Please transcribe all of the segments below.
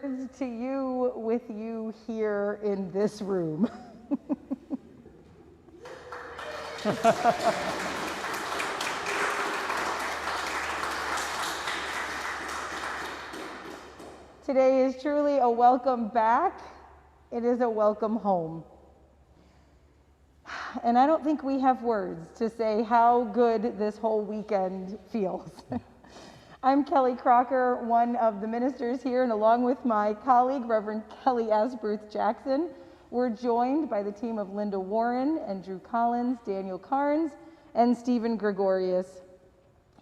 to you with you here in this room. Today is truly a welcome back. It is a welcome home. And I don't think we have words to say how good this whole weekend feels. I'm Kelly Crocker, one of the ministers here, and along with my colleague, Reverend Kelly Asbruth Jackson, we're joined by the team of Linda Warren and Drew Collins, Daniel Carnes, and Stephen Gregorius.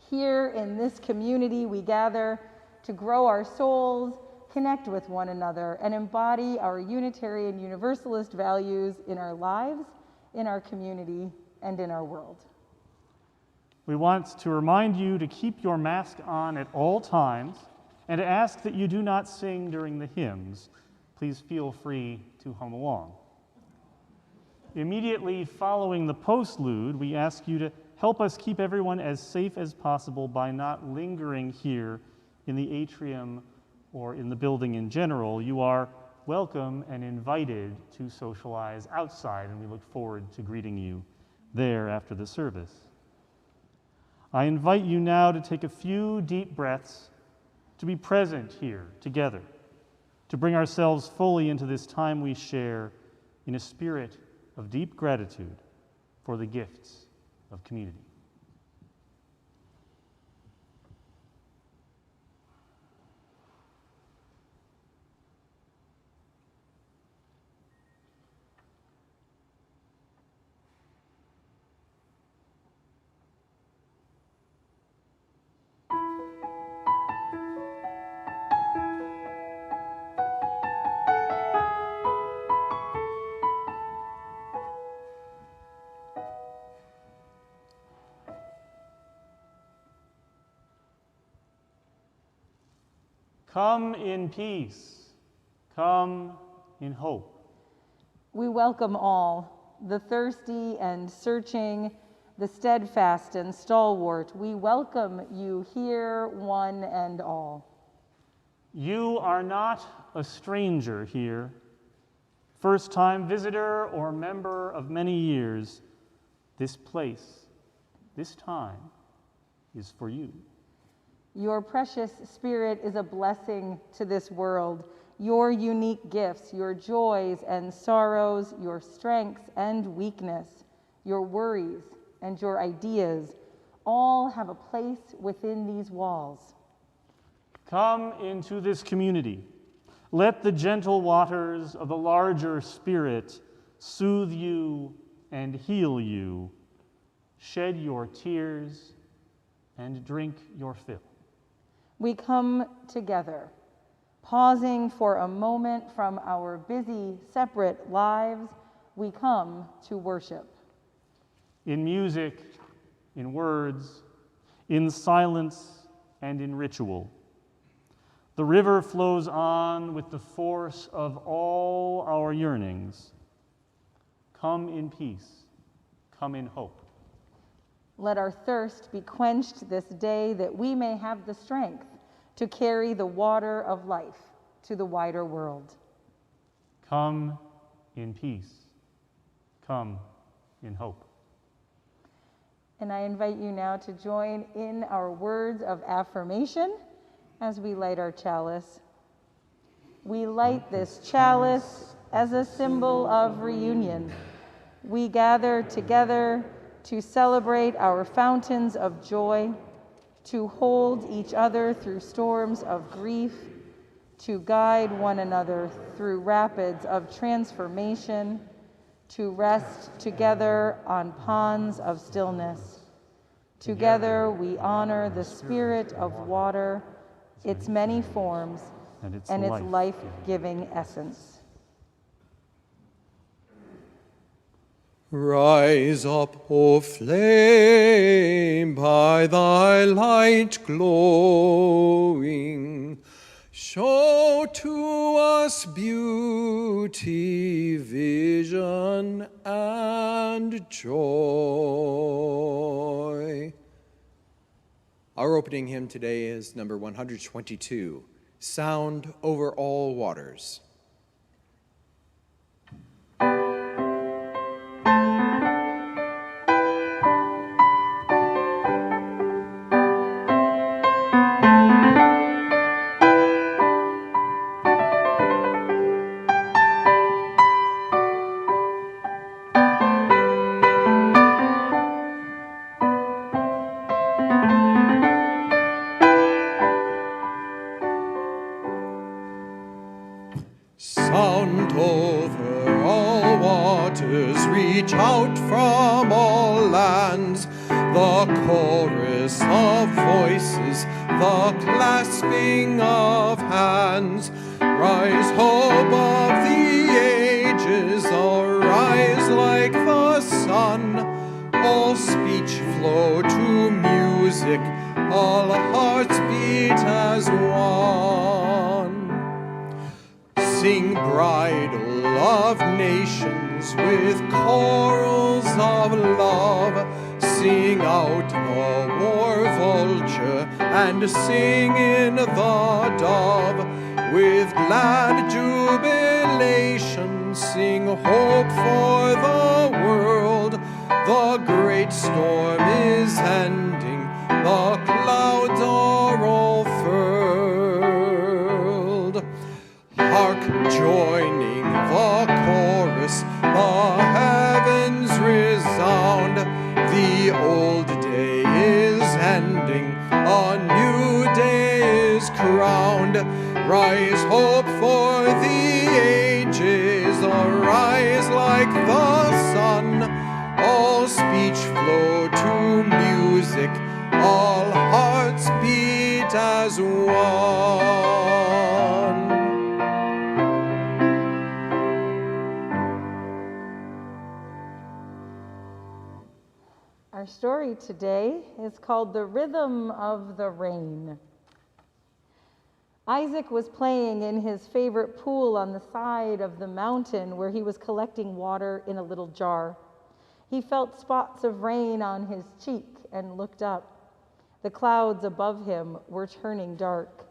Here in this community, we gather to grow our souls, connect with one another, and embody our Unitarian Universalist values in our lives, in our community, and in our world. We want to remind you to keep your mask on at all times and to ask that you do not sing during the hymns. Please feel free to hum along. Immediately following the postlude, we ask you to help us keep everyone as safe as possible by not lingering here in the atrium or in the building in general. You are welcome and invited to socialize outside, and we look forward to greeting you there after the service. I invite you now to take a few deep breaths, to be present here together, to bring ourselves fully into this time we share in a spirit of deep gratitude for the gifts of community. Come in peace, come in hope. We welcome all, the thirsty and searching, the steadfast and stalwart. We welcome you here, one and all. You are not a stranger here, first-time visitor or member of many years. This place, this time, is for you. Your precious spirit is a blessing to this world. Your unique gifts, your joys and sorrows, your strengths and weakness, your worries and your ideas, all have a place within these walls. Come into this community. Let the gentle waters of the larger spirit soothe you and heal you. Shed your tears and drink your fill. We come together, pausing for a moment from our busy, separate lives. We come to worship. In music, in words, in silence, and in ritual. The river flows on with the force of all our yearnings. Come in peace, come in hope. Let our thirst be quenched this day, that we may have the strength to carry the water of life to the wider world. Come in peace, come in hope. And I invite you now to join in our words of affirmation as we light our chalice. We light this chalice as a symbol of reunion. We gather together to celebrate our fountains of joy, to hold each other through storms of grief, to guide one another through rapids of transformation, to rest together on ponds of stillness. Together we honor the spirit of water, its many forms, and its life-giving essence. Rise up, O flame, by thy light glowing. Show to us beauty, vision, and joy. Our opening hymn today is number 122, sound over all waters. Sound over all waters, reach out from all lands, the chorus of voices, the clasping of hands. Rise, hope of the ages, arise like the sun. All speech flow to music, all hearts beat as one. Sing bridal of nations with chorals of love. Sing out the war vulture and sing in the dove. With glad jubilation sing hope for the world. The great storm is ending, the clouds are all furled. Hark, joining the chorus, the heavens resound. The old day is ending, a new day is crowned. Rise, hope for the ages, arise like the sun. All speech flow to music, all hearts beat as one. Our story today is called The Rhythm of the Rain. Isaac was playing in his favorite pool on the side of the mountain where he was collecting water in a little jar. He felt spots of rain on his cheek and looked up. The clouds above him were turning dark.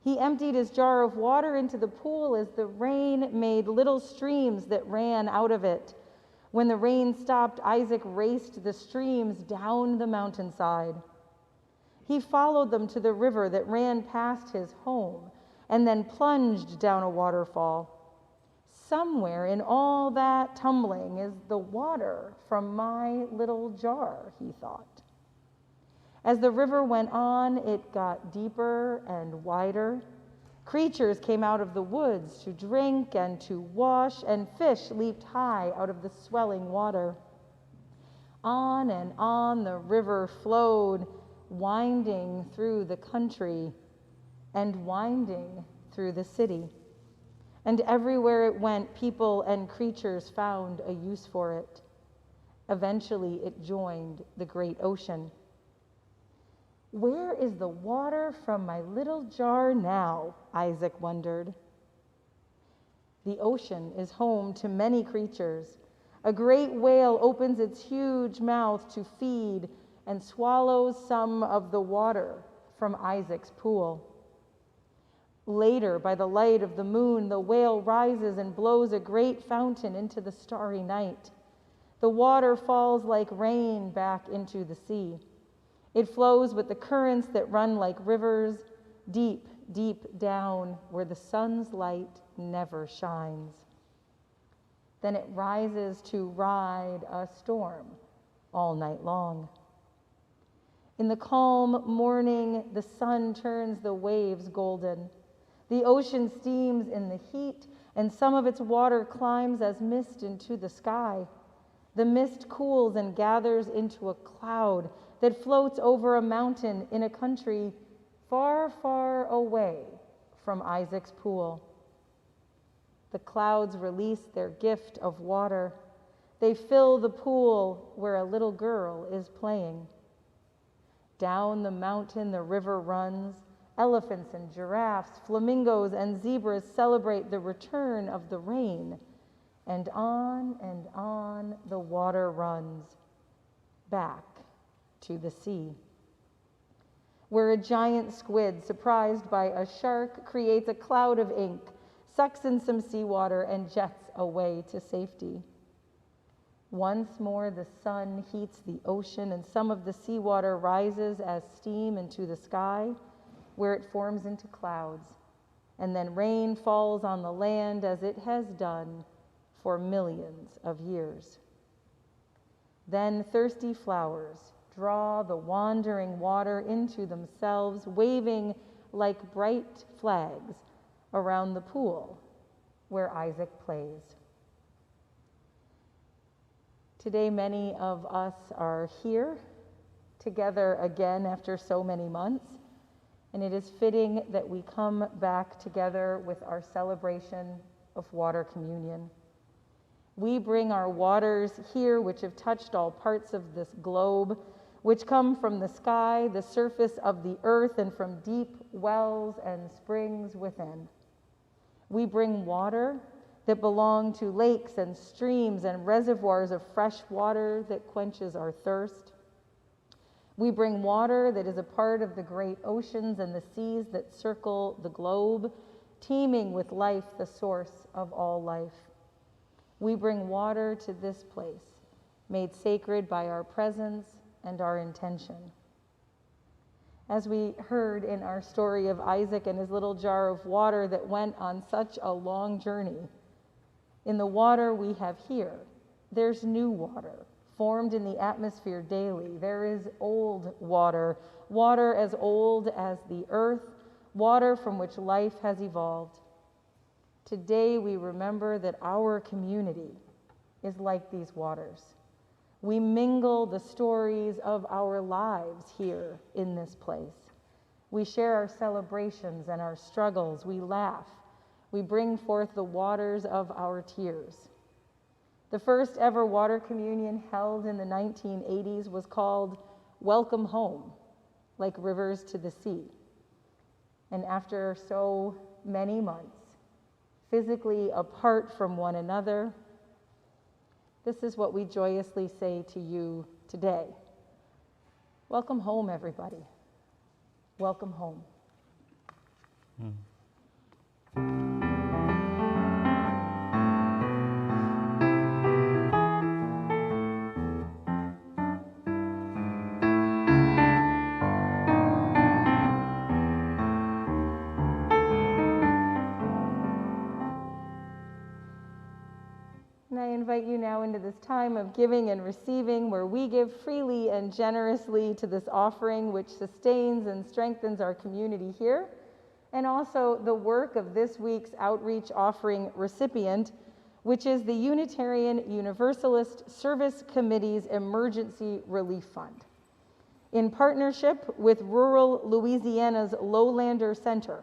He emptied his jar of water into the pool as the rain made little streams that ran out of it. When the rain stopped, Isaac raced the streams down the mountainside. He followed them to the river that ran past his home and then plunged down a waterfall. Somewhere in all that tumbling is the water from my little jar, he thought. As the river went on, it got deeper and wider. Creatures came out of the woods to drink and to wash, and fish leaped high out of the swelling water. On and on the river flowed, winding through the country and winding through the city. And everywhere it went, people and creatures found a use for it. Eventually, it joined the great ocean. Where is the water from my little jar now? Isaac wondered. The ocean is home to many creatures. A great whale opens its huge mouth to feed and swallows some of the water from Isaac's pool. Later, by the light of the moon, the whale rises and blows a great fountain into the starry night. The water falls like rain back into the sea. It flows with the currents that run like rivers, deep, deep down where the sun's light never shines. Then it rises to ride a storm all night long. In the calm morning, the sun turns the waves golden. The ocean steams in the heat, and some of its water climbs as mist into the sky. The mist cools and gathers into a cloud that floats over a mountain in a country far, far away from Isaac's pool. The clouds release their gift of water. They fill the pool where a little girl is playing. Down the mountain the river runs. Elephants and giraffes, flamingos and zebras celebrate the return of the rain. And on the water runs, back to the sea. where a giant squid, surprised by a shark, creates a cloud of ink, sucks in some seawater, and jets away to safety. Once more, the sun heats the ocean, and some of the seawater rises as steam into the sky, where it forms into clouds, and then rain falls on the land as it has done for millions of years. Then thirsty flowers draw the wandering water into themselves, waving like bright flags around the pool where Isaac plays. Today, many of us are here together again after so many months, and it is fitting that we come back together with our celebration of water communion. We bring our waters here, which have touched all parts of this globe, which come from the sky, the surface of the earth, and from deep wells and springs within. We bring water that belong to lakes and streams and reservoirs of fresh water that quenches our thirst. We bring water that is a part of the great oceans and the seas that circle the globe, teeming with life, the source of all life. We bring water to this place, made sacred by our presence and our intention. As we heard in our story of Isaac and his little jar of water that went on such a long journey, in the water we have here, there's new water formed in the atmosphere daily. There is old water, water as old as the earth, water from which life has evolved. Today we remember that our community is like these waters. We mingle the stories of our lives here in this place. We share our celebrations and our struggles. We laugh. We bring forth the waters of our tears. The first ever water communion held in the 1980s was called Welcome Home, like rivers to the sea. And after so many months, physically apart from one another, this is what we joyously say to you today. Welcome home, everybody. Welcome home. And I invite you now into this time of giving and receiving, where we give freely and generously to this offering which sustains and strengthens our community here, and also the work of this week's outreach offering recipient, which is the Unitarian Universalist Service Committee's Emergency Relief Fund. In partnership with rural Louisiana's Lowlander Center,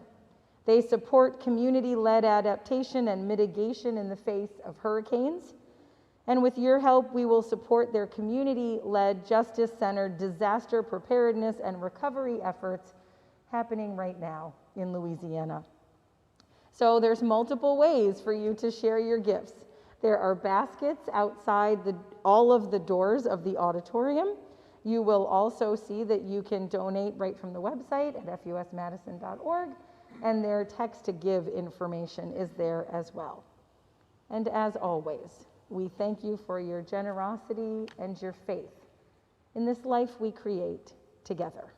they support community-led adaptation and mitigation in the face of hurricanes. And with your help, we will support their community-led, justice-centered disaster preparedness and recovery efforts happening right now in Louisiana. So there's multiple ways for you to share your gifts. There are baskets outside all of the doors of the auditorium. You will also see that you can donate right from the website at fusmadison.org. And their text to give information is there as well. And as always, we thank you for your generosity and your faith in this life we create together.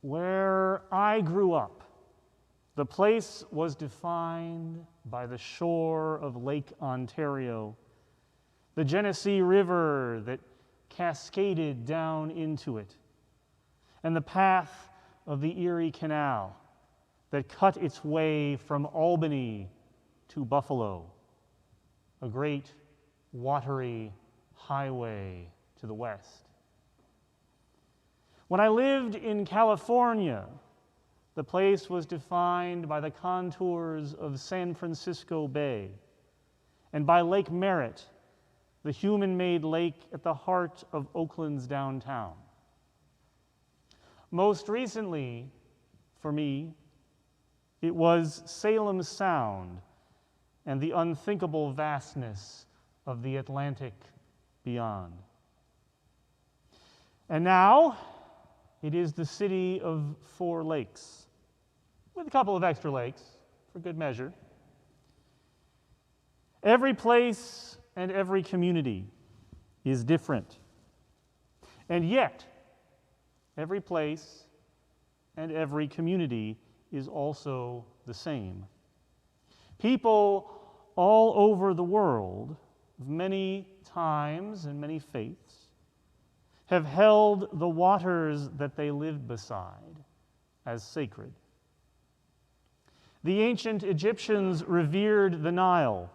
Where I grew up, the place was defined by the shore of Lake Ontario, the Genesee River that cascaded down into it, and the path of the Erie Canal that cut its way from Albany to Buffalo, a great watery highway to the west. When I lived in California, the place was defined by the contours of San Francisco Bay and by Lake Merritt, the human-made lake at the heart of Oakland's downtown. Most recently, for me, it was Salem Sound and the unthinkable vastness of the Atlantic beyond. And now, it is the city of 4 lakes, with a couple of extra lakes, for good measure. Every place and every community is different. And yet, every place and every community is also the same. People all over the world, of many times and many faiths, have held the waters that they lived beside as sacred. The ancient Egyptians revered the Nile.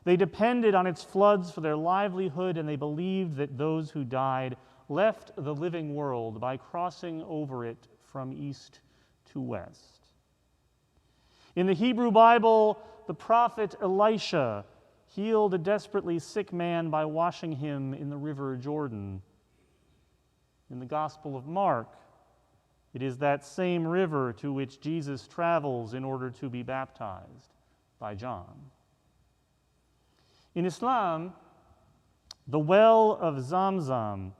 They depended on its floods for their livelihood, and they believed that those who died left the living world by crossing over it from east to west. In the Hebrew Bible, the prophet Elisha healed a desperately sick man by washing him in the river Jordan. In the Gospel of Mark, it is that same river to which Jesus travels in order to be baptized by John. In Islam, the well of Zamzam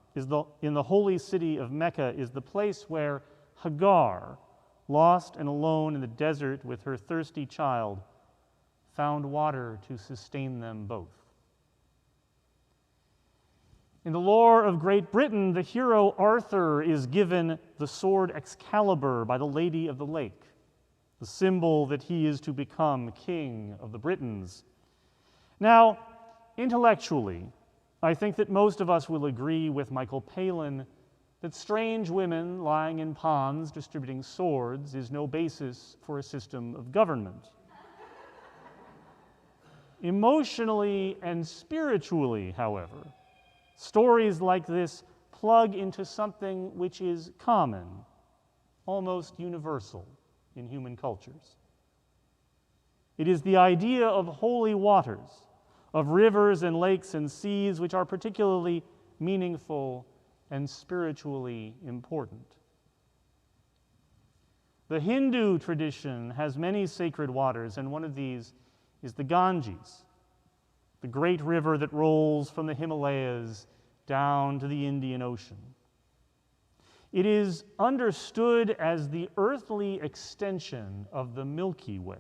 in the holy city of Mecca is the place where Hagar, lost and alone in the desert with her thirsty child, found water to sustain them both. In the lore of Great Britain, the hero Arthur is given the sword Excalibur by the Lady of the Lake, the symbol that he is to become king of the Britons. Now, intellectually, I think that most of us will agree with Michael Palin that strange women lying in ponds distributing swords is no basis for a system of government. Emotionally and spiritually, however, stories like this plug into something which is common, almost universal in human cultures. It is the idea of holy waters, of rivers and lakes and seas which are particularly meaningful and spiritually important. The Hindu tradition has many sacred waters, and one of these is the Ganges, the great river that rolls from the Himalayas down to the Indian Ocean. It is understood as the earthly extension of the Milky Way.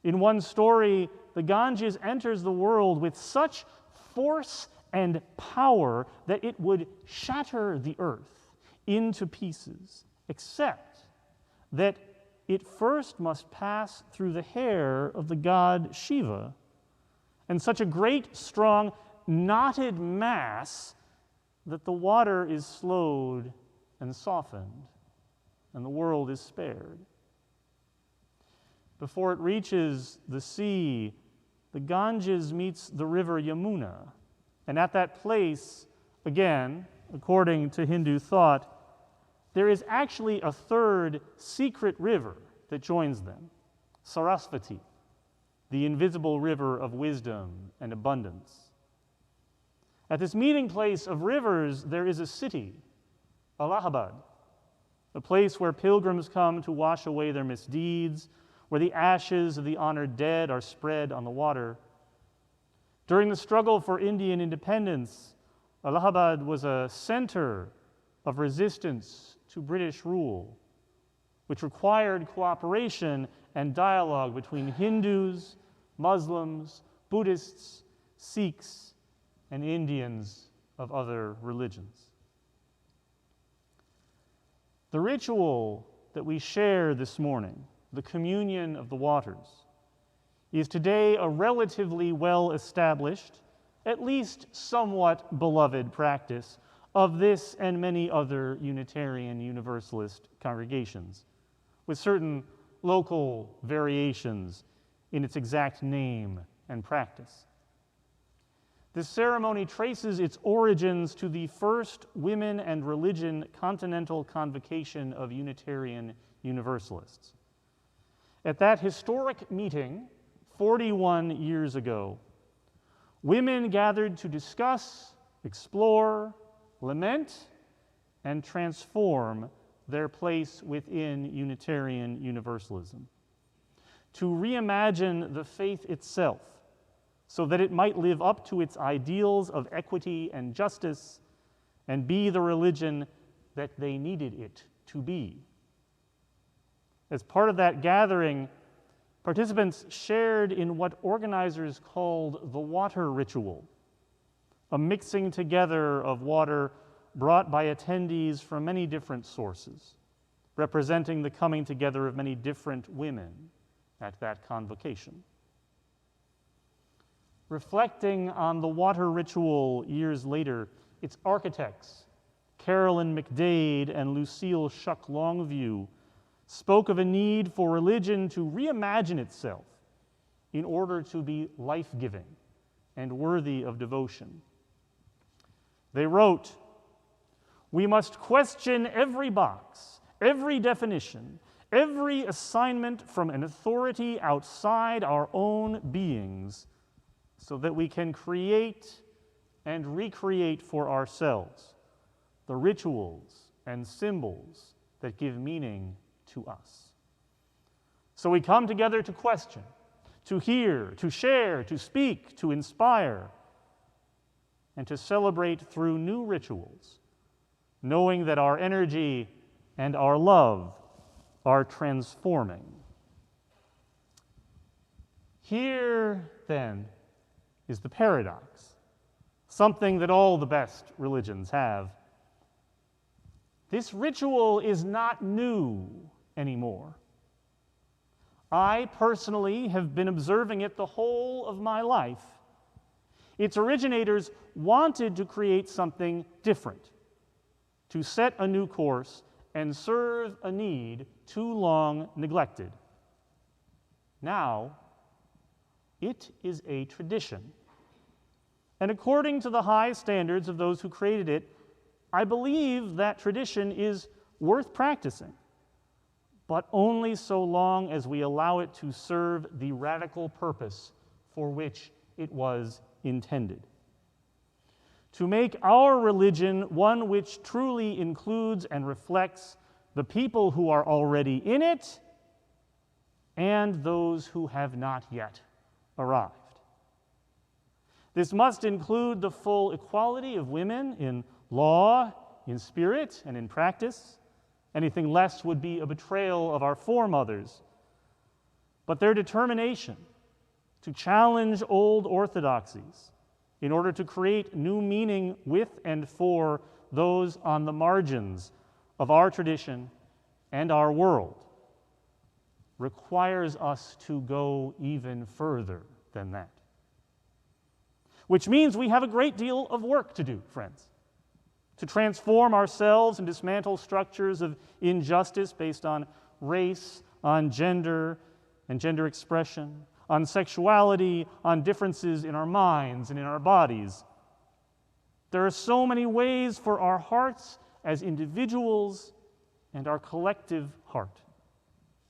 In one story, the Ganges enters the world with such force and power that it would shatter the earth into pieces, except that it first must pass through the hair of the god Shiva, and such a great, strong, knotted mass that the water is slowed and softened, and the world is spared. Before it reaches the sea, the Ganges meets the river Yamuna, and at that place, again, according to Hindu thought, there is actually a third secret river that joins them, Sarasvati, the invisible river of wisdom and abundance. At this meeting place of rivers, there is a city, Allahabad, a place where pilgrims come to wash away their misdeeds, where the ashes of the honored dead are spread on the water. During the struggle for Indian independence, Allahabad was a center of resistance to British rule, which required cooperation and dialogue between Hindus, Muslims, Buddhists, Sikhs, and Indians of other religions. The ritual that we share this morning, the communion of the waters, is today a relatively well-established, at least somewhat beloved practice of this and many other Unitarian Universalist congregations, with certain local variations in its exact name and practice. This ceremony traces its origins to the first Women and Religion Continental Convocation of Unitarian Universalists. At that historic meeting, 41 years ago, women gathered to discuss, explore, lament, and transform their place within Unitarian Universalism, to reimagine the faith itself so that it might live up to its ideals of equity and justice and be the religion that they needed it to be. As part of that gathering, participants shared in what organizers called the water ritual, a mixing together of water brought by attendees from many different sources, representing the coming together of many different women at that convocation. Reflecting on the water ritual years later, its architects, Carolyn McDade and Lucille Shuck Longview, spoke of a need for religion to reimagine itself in order to be life-giving and worthy of devotion. They wrote, "We must question every box, every definition, every assignment from an authority outside our own beings so that we can create and recreate for ourselves the rituals and symbols that give meaning to us. So we come together to question, to hear, to share, to speak, to inspire, and to celebrate through new rituals, knowing that our energy and our love are transforming." Here, then, is the paradox, something that all the best religions have. This ritual is not new anymore. I personally have been observing it the whole of my life. Its originators wanted to create something different, to set a new course and serve a need too long neglected. Now, it is a tradition. And according to the high standards of those who created it, I believe that tradition is worth practicing, but only so long as we allow it to serve the radical purpose for which it was intended. To make our religion one which truly includes and reflects the people who are already in it and those who have not yet arrived. This must include the full equality of women in law, in spirit, and in practice. Anything less would be a betrayal of our foremothers. But their determination to challenge old orthodoxies in order to create new meaning with and for those on the margins of our tradition and our world requires us to go even further than that. Which means we have a great deal of work to do, friends, to transform ourselves and dismantle structures of injustice based on race, on gender and gender expression, on sexuality, on differences in our minds and in our bodies. There are so many ways for our hearts as individuals and our collective heart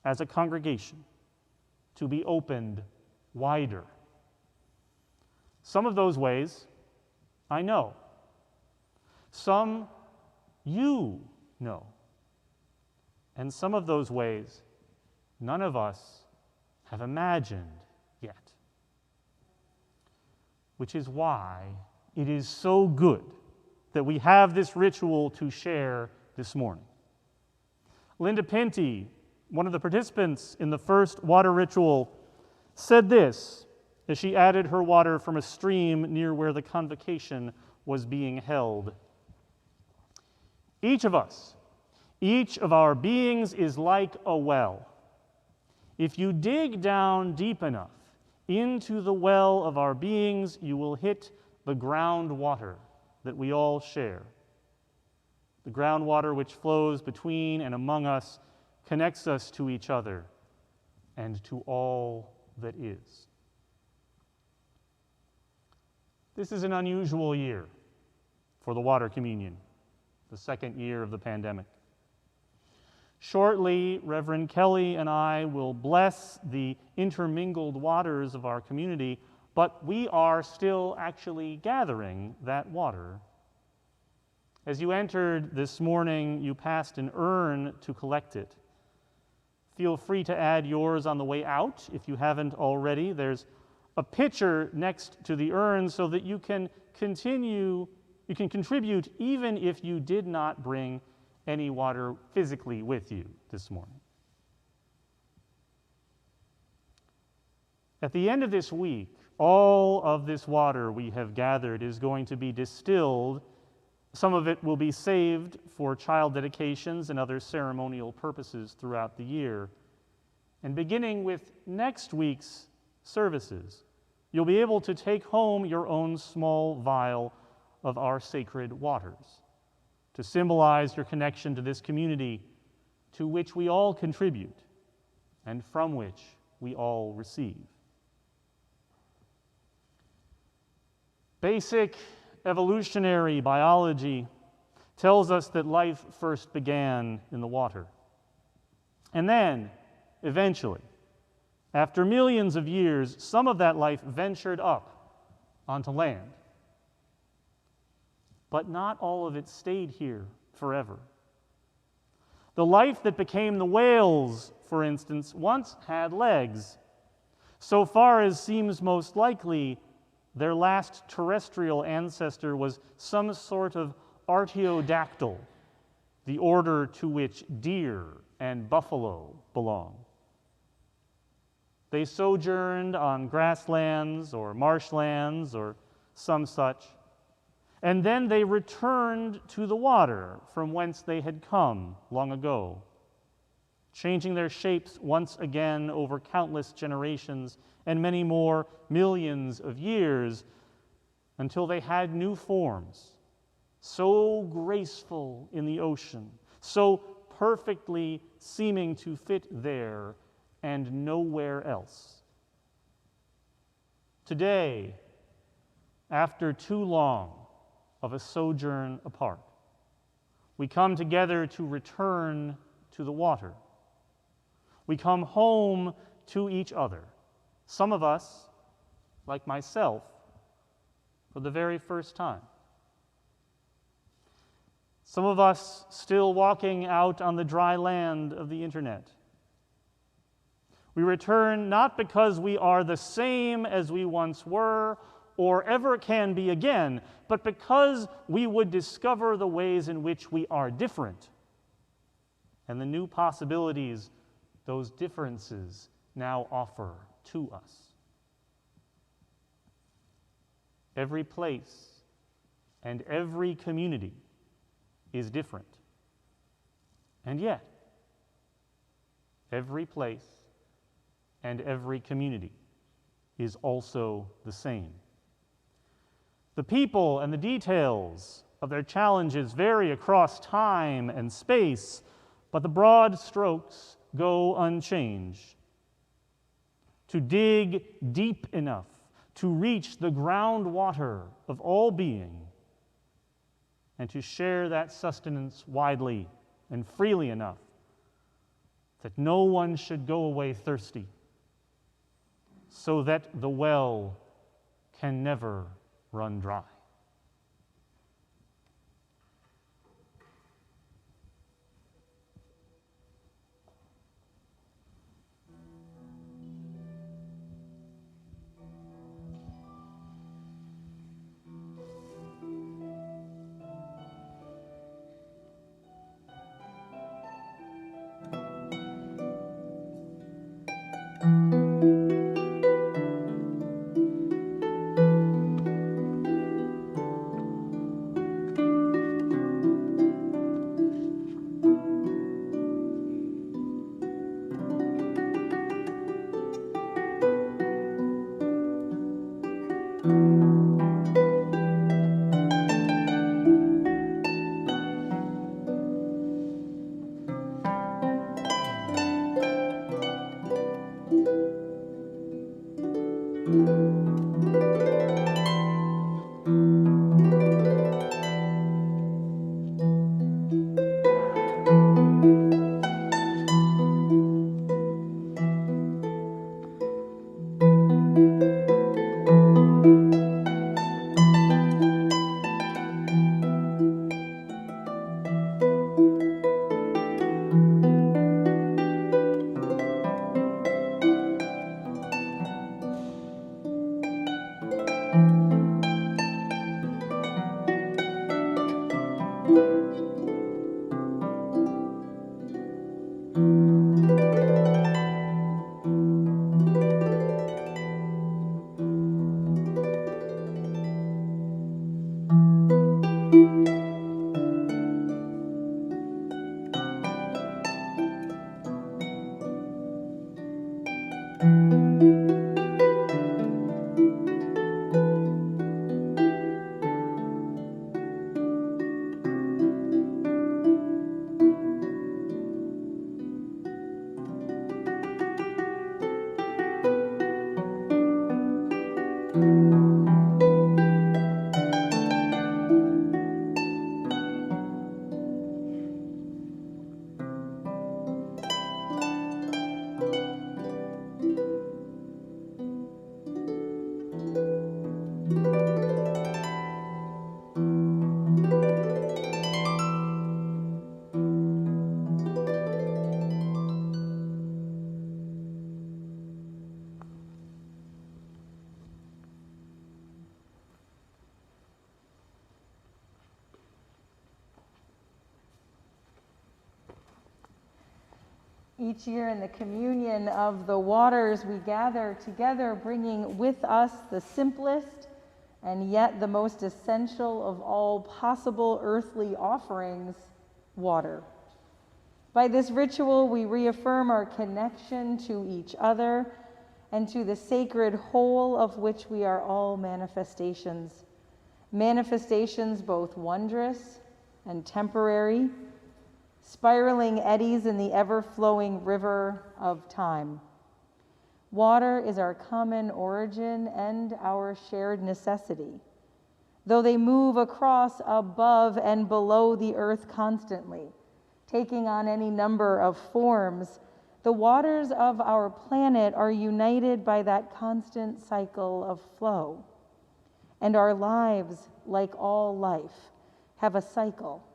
as a congregation to be opened wider. Some of those ways I know. Some you know. And some of those ways none of us have imagined yet. Which is why it is so good that we have this ritual to share this morning. Linda Pinty, one of the participants in the first water ritual, said this as she added her water from a stream near where the convocation was being held. Each of us Each of our beings is like a well. If you dig down deep enough into the well of our beings, you will hit the groundwater that we all share. The groundwater which flows between and among us connects us to each other and to all that is. This is an unusual year for the water communion, the second year of the pandemic. Shortly, Reverend Kelly and I will bless the intermingled waters of our community, but we are still actually gathering that water. As you entered this morning, you passed an urn to collect it. Feel free to add yours on the way out if you haven't already. There's a pitcher next to the urn so that you can contribute even if you did not bring any water physically with you this morning. At the end of this week, all of this water we have gathered is going to be distilled. Some of it will be saved for child dedications and other ceremonial purposes throughout the year. And beginning with next week's services, you'll be able to take home your own small vial of our sacred waters to symbolize your connection to this community to which we all contribute and from which we all receive. Basic evolutionary biology tells us that life first began in the water. And then, eventually, after millions of years, some of that life ventured up onto land. But not all of it stayed here forever. The life that became the whales, for instance, once had legs. So far as seems most likely, their last terrestrial ancestor was some sort of artiodactyl, the order to which deer and buffalo belong. They sojourned on grasslands or marshlands or some such, and then they returned to the water from whence they had come long ago, changing their shapes once again over countless generations and many more millions of years until they had new forms, so graceful in the ocean, so perfectly seeming to fit there and nowhere else. Today, after too long of a sojourn apart, we come together to return to the water. We come home to each other. Some of us, like myself, for the very first time. Some of us still walking out on the dry land of the internet. We return not because we are the same as we once were or ever can be again, but because we would discover the ways in which we are different and the new possibilities those differences now offer to us. Every place and every community is different. And yet, every place and every community is also the same. The people and the details of their challenges vary across time and space, but the broad strokes go unchanged. To dig deep enough to reach the groundwater of all being, and to share that sustenance widely and freely enough that no one should go away thirsty, so that the well can never run dry. Each year in the communion of the waters, we gather together, bringing with us the simplest and yet the most essential of all possible earthly offerings, water. By this ritual, we reaffirm our connection to each other and to the sacred whole of which we are all manifestations. Manifestations both wondrous and temporary, spiraling eddies in the ever-flowing river of time. Water is our common origin and our shared necessity. Though they move across, above, and below the earth constantly, taking on any number of forms, the waters of our planet are united by that constant cycle of flow. And our lives, like all life, have a cycle,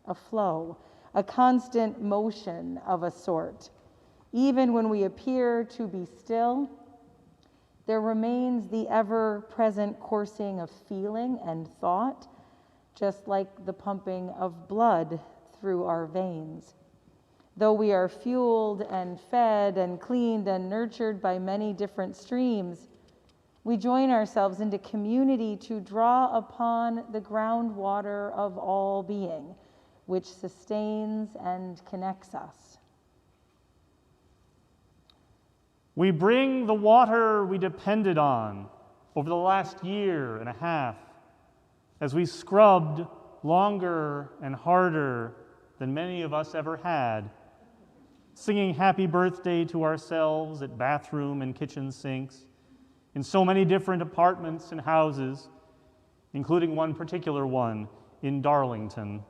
a flow, a constant motion of a sort. Even when we appear to be still, there remains the ever-present coursing of feeling and thought, just like the pumping of blood through our veins. Though we are fueled and fed and cleaned and nurtured by many different streams, we join ourselves into community to draw upon the groundwater of all being, which sustains and connects us. We bring the water we depended on over the last year and a half as we scrubbed longer and harder than many of us ever had, singing happy birthday to ourselves at bathroom and kitchen sinks, in so many different apartments and houses, including one particular one in Darlington.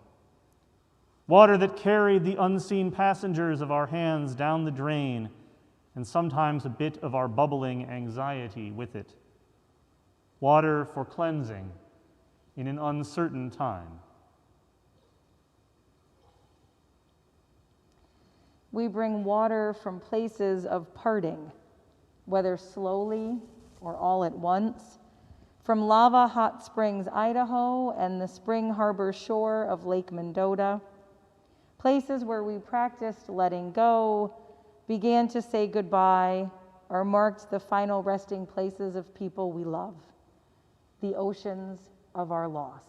Water that carried the unseen passengers of our hands down the drain, and sometimes a bit of our bubbling anxiety with it. Water for cleansing in an uncertain time. We bring water from places of parting, whether slowly or all at once, from Lava Hot Springs, Idaho, and the Spring Harbor shore of Lake Mendota, places where we practiced letting go, began to say goodbye, or marked the final resting places of people we love, the oceans of our loss.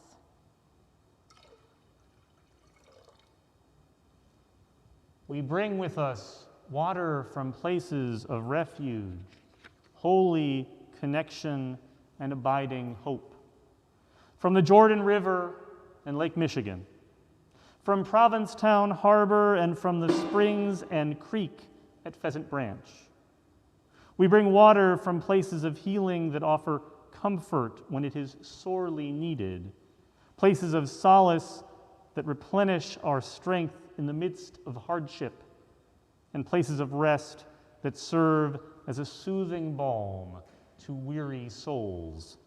We bring with us water from places of refuge, holy connection, and abiding hope. From the Jordan River and Lake Michigan, from Provincetown Harbor, and from the springs and creek at Pheasant Branch. We bring water from places of healing that offer comfort when it is sorely needed, places of solace that replenish our strength in the midst of hardship, and places of rest that serve as a soothing balm to weary souls,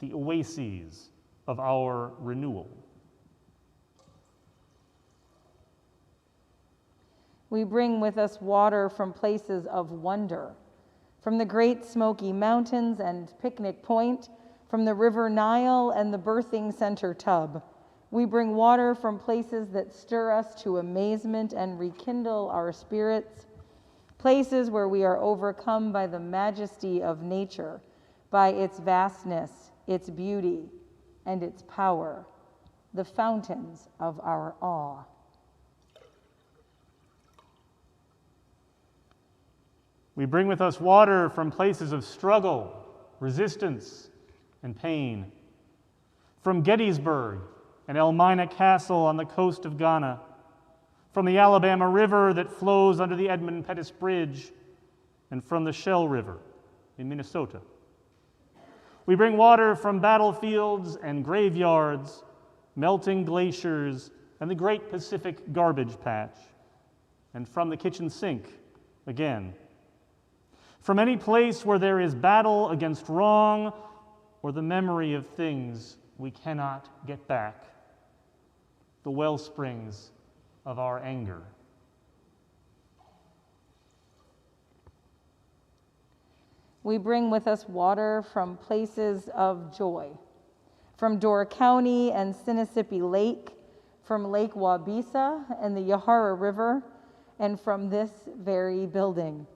the oases of our renewal. We bring with us water from places of wonder, from the Great Smoky Mountains and Picnic Point, from the River Nile and the Birthing Center Tub. We bring water from places that stir us to amazement and rekindle our spirits, places where we are overcome by the majesty of nature, by its vastness, its beauty, and its power, the fountains of our awe. We bring with us water from places of struggle, resistance, and pain. From Gettysburg and Elmina Castle on the coast of Ghana, from the Alabama River that flows under the Edmund Pettus Bridge, and from the Shell River in Minnesota. We bring water from battlefields and graveyards, melting glaciers, and the Great Pacific Garbage Patch, and from the kitchen sink again. From any place where there is battle against wrong or the memory of things we cannot get back, the well springs of our anger. We bring with us water from places of joy, from Door County and Sinisippi Lake, from Lake Wabisa and the Yahara River, and from this very building.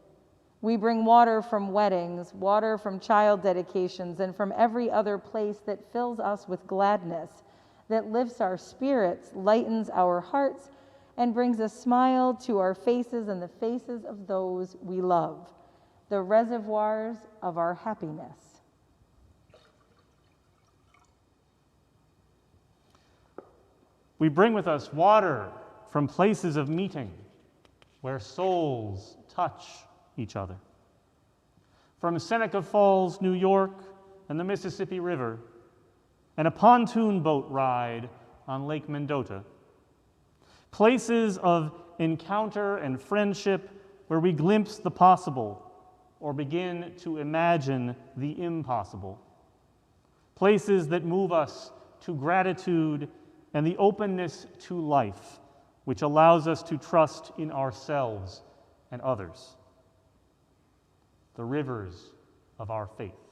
We bring water from weddings, water from child dedications, and from every other place that fills us with gladness, that lifts our spirits, lightens our hearts, and brings a smile to our faces and the faces of those we love, the reservoirs of our happiness. We bring with us water from places of meeting, where souls touch each other. From Seneca Falls, New York, and the Mississippi River, and a pontoon boat ride on Lake Mendota. Places of encounter and friendship where we glimpse the possible or begin to imagine the impossible. Places that move us to gratitude and the openness to life, which allows us to trust in ourselves and others. The rivers of our faith.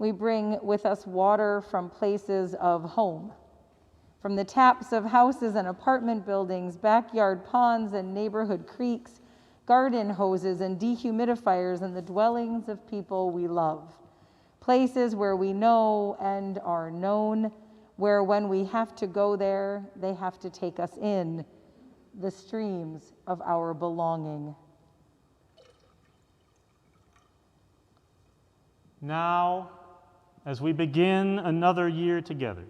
We bring with us water from places of home, from the taps of houses and apartment buildings, backyard ponds and neighborhood creeks, garden hoses and dehumidifiers in the dwellings of people we love. Places where we know and are known, where when we have to go there, they have to take us in, the streams of our belonging. Now, as we begin another year together,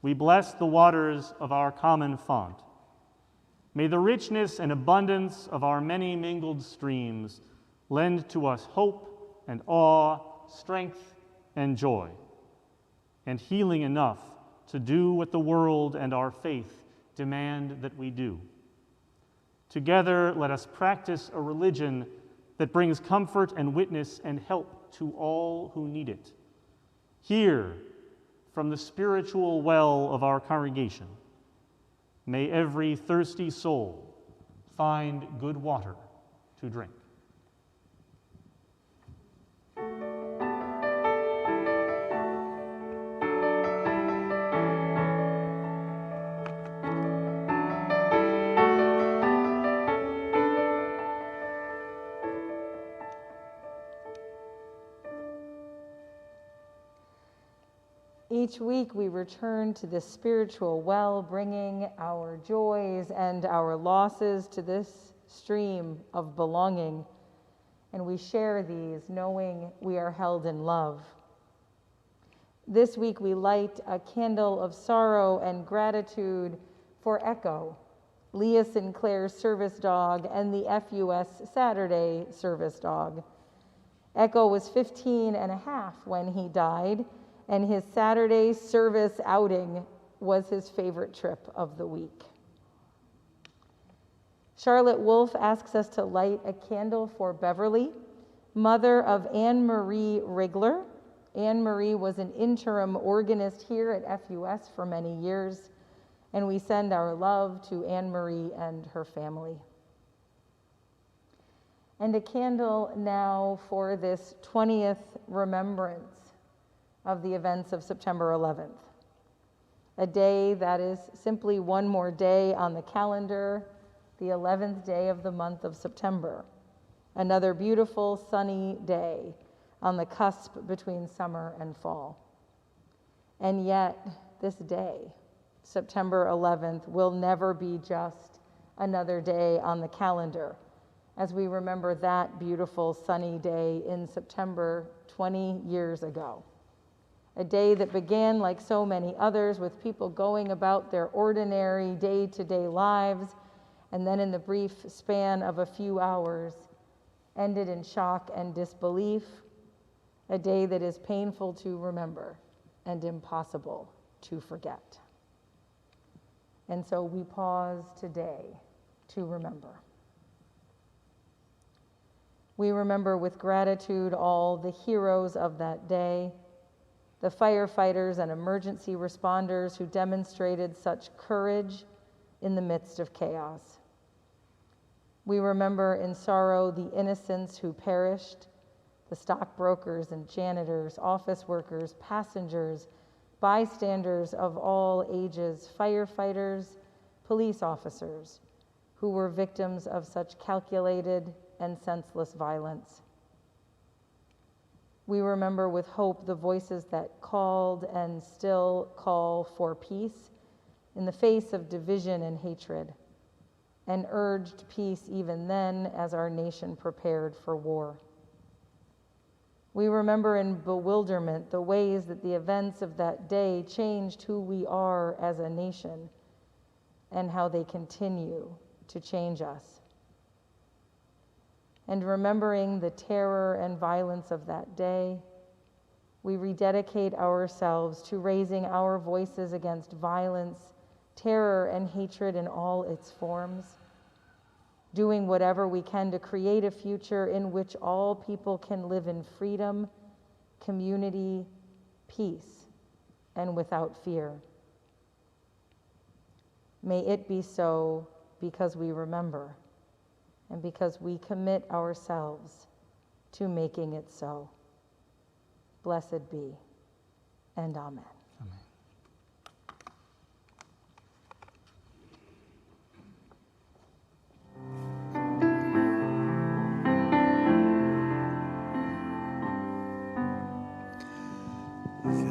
we bless the waters of our common font. May the richness and abundance of our many mingled streams lend to us hope and awe, strength and joy, and healing enough to do what the world and our faith demand that we do. Together, let us practice a religion that brings comfort and witness and help to all who need it. Hear from the spiritual well of our congregation. May every thirsty soul find good water to drink. Each week we return to this spiritual well, bringing our joys and our losses to this stream of belonging, and we share these knowing we are held in love. This week we light a candle of sorrow and gratitude for Echo, Leah Sinclair's service dog and the FUS Saturday service dog. Echo was 15 and a half when he died, and his Saturday service outing was his favorite trip of the week. Charlotte Wolf asks us to light a candle for Beverly, mother of Anne Marie Rigler. Anne Marie was an interim organist here at FUS for many years, and we send our love to Anne Marie and her family. And a candle now for this 20th remembrance of the events of September 11th. A day that is simply one more day on the calendar, the 11th day of the month of September. Another beautiful sunny day on the cusp between summer and fall. And yet, this day, September 11th, will never be just another day on the calendar, as we remember that beautiful sunny day in September 20 years ago. A day that began, like so many others, with people going about their ordinary day-to-day lives, and then in the brief span of a few hours, ended in shock and disbelief. A day that is painful to remember and impossible to forget. And so we pause today to remember. We remember with gratitude all the heroes of that day, the firefighters and emergency responders who demonstrated such courage in the midst of chaos. We remember in sorrow the innocents who perished, the stockbrokers and janitors, office workers, passengers, bystanders of all ages, firefighters, police officers, who were victims of such calculated and senseless violence. We remember with hope the voices that called and still call for peace in the face of division and hatred, and urged peace even then as our nation prepared for war. We remember in bewilderment the ways that the events of that day changed who we are as a nation and how they continue to change us. And remembering the terror and violence of that day, we rededicate ourselves to raising our voices against violence, terror, and hatred in all its forms, doing whatever we can to create a future in which all people can live in freedom, community, peace, and without fear. May it be so because we remember and because we commit ourselves to making it so. Blessed be, and amen.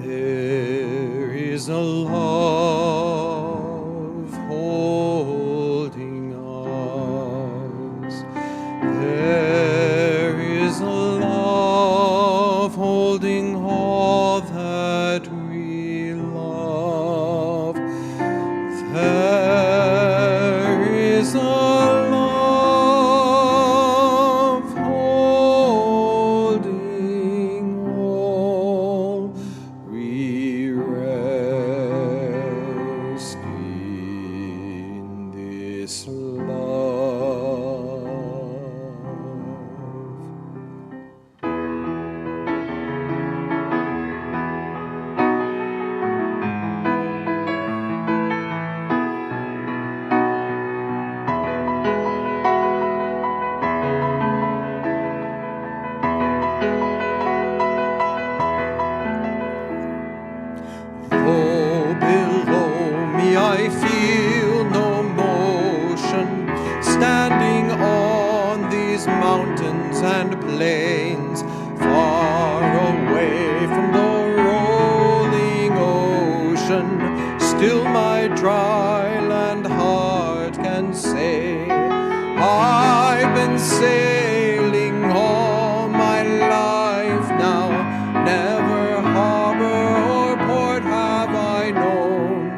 There is a love holding us. There is a love holding all that we love. There is a love holding all. We rest in this love. Oh, below me I feel no motion, standing on these mountains and plains, far away from the rolling ocean. Still my dry land heart can say, I've been sailing all my life now, never harbor or port have I known.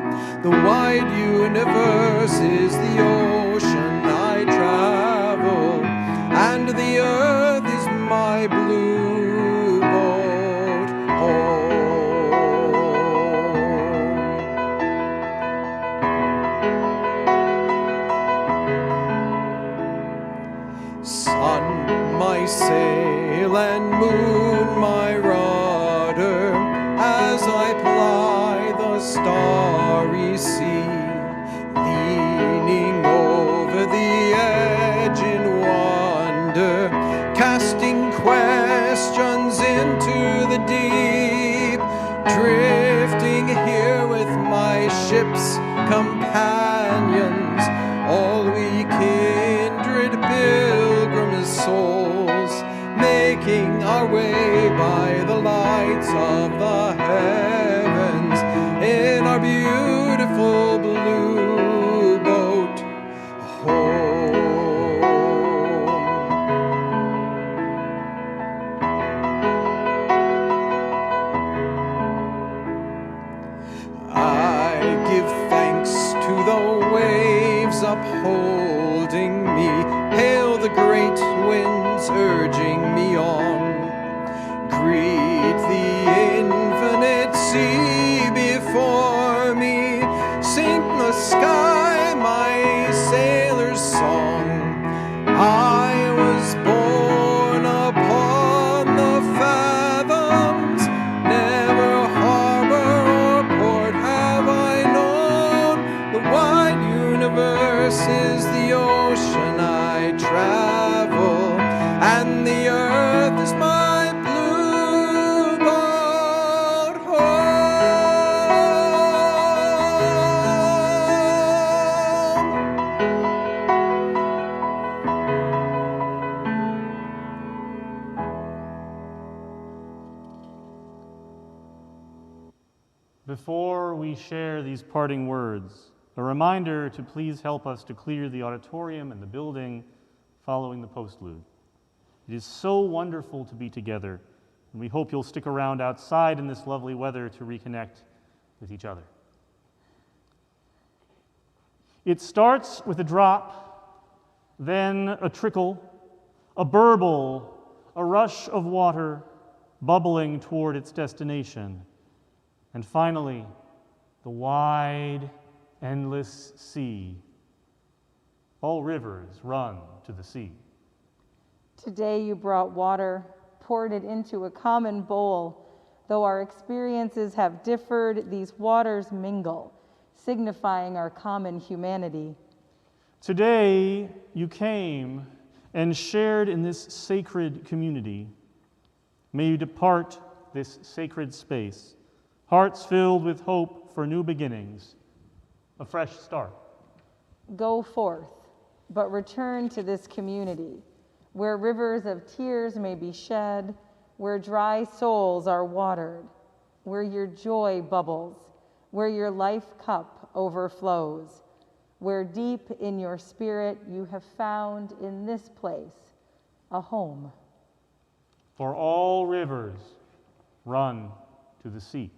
The wide universe is the ocean I travel, and the earth is my blue boat home. Sun, my sail, and moon, my rudder, as I ply the starry sea, leaning over companions, all we kindred pilgrim souls, making our way by the lights of the heavens in our beautiful blue boat home. I give thanks to the waves upholding me, hail the great winds urging me on. Greet the infinite sea before me, sing the sky my sailor's song. I was born upon the fathoms, never harbor or port have I known. The wide universe is the ocean I travel, and the earth is my blue boat home. Before we share these parting words, a reminder to please help us to clear the auditorium and the building following the postlude. It is so wonderful to be together, and we hope you'll stick around outside in this lovely weather to reconnect with each other. It starts with a drop, then a trickle, a burble, a rush of water bubbling toward its destination, and finally, the wide, endless sea. All rivers run to the sea. Today you brought water, poured it into a common bowl. Though our experiences have differed, these waters mingle, signifying our common humanity. Today you came and shared in this sacred community. May you depart this sacred space, hearts filled with hope for new beginnings, a fresh start. Go forth, but return to this community, where rivers of tears may be shed, where dry souls are watered, where your joy bubbles, where your life cup overflows, where deep in your spirit you have found in this place a home. For all rivers run to the sea.